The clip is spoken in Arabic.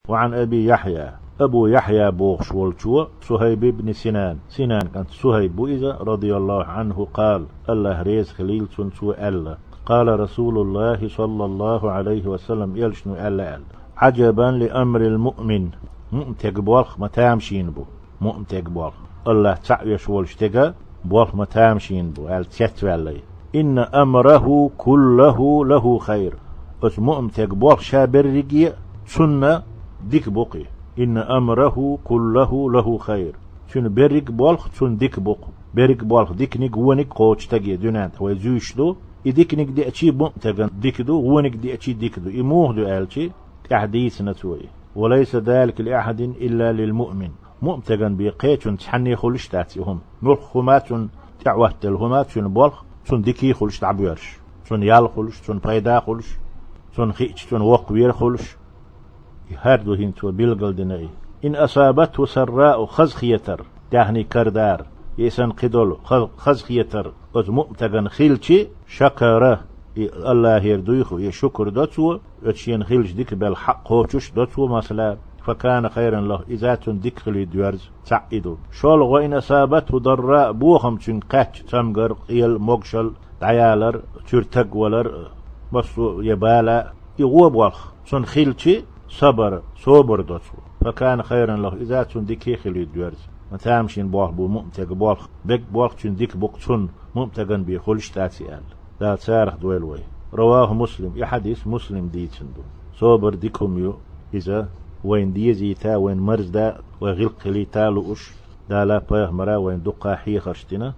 وعن أبي يحيى أبو يحيى بوغش والشو صهيب بن سنان كانت صهيب إذا رضي الله عنه قال الله ريز خليل سنسو ألا قال رسول الله صلى الله عليه وسلم يلشنو ألا عجبا لأمر المؤمن مؤمتك بوالخ ما تامشين بو مؤمتك بوالخ الله تعيش والشتقى بوالخ ما تامشين بو تتوالي إن أمره كله له خير أس مؤمتك بوالخ شابر رقية سنة ديك بوقي إن أمره كله له خير شن بريك بوالخ شن ديك بوق بريك بوالخ ديك نيك ونيك قوش تجي دونات ويزوش دو إديك نيك دي أشي مؤمتك ديك دو ونيك دي أشي ديك دو إموه دو ألشي تحديث نتوي وليس ذلك لأحد إلا للمؤمن مؤمتغن بيقيتون تحني خلش تاتيهم نور خماتون تعوهت الهمات شون بولخ شون ديكي خلش تعبيرش شون يال خلش شون بايدا خلش شون خيش شون وقوير خلش هاردو هنتو بيلقل دنائي إن أصابته سراء خزخيتر تهني كردار يسن قدول خزخيتر أز مؤمتغن خيلشي شكره الله يردويخو يشكر دوتو اتشين خيلش ديك بالحق هوتش دوتو مثلا فكان خيرا له إذا تندك خلي دوارز تعيدو شول غوين أصابته ضراء بوخم تنقاتش تمغر قيل موغشل دعيالر ترتق ولر بسو يبالا يغوب والخ سن خيلشي صبر دوتو فكان خيرا له إذا تندك خلي دوارز ما تامشين بوخ بو مؤمتك بوخ بك بوخ تندك بوقتون مؤمتغن بيخلش تاتي لا تارخ دويلوي رواه مسلم يحديث مسلم ديتندو صبر ديكم يو إذا وين ديزيتا وين مرز دا وغلق لي تالو دا لا بيه مرا وين دقا حي خرشتنا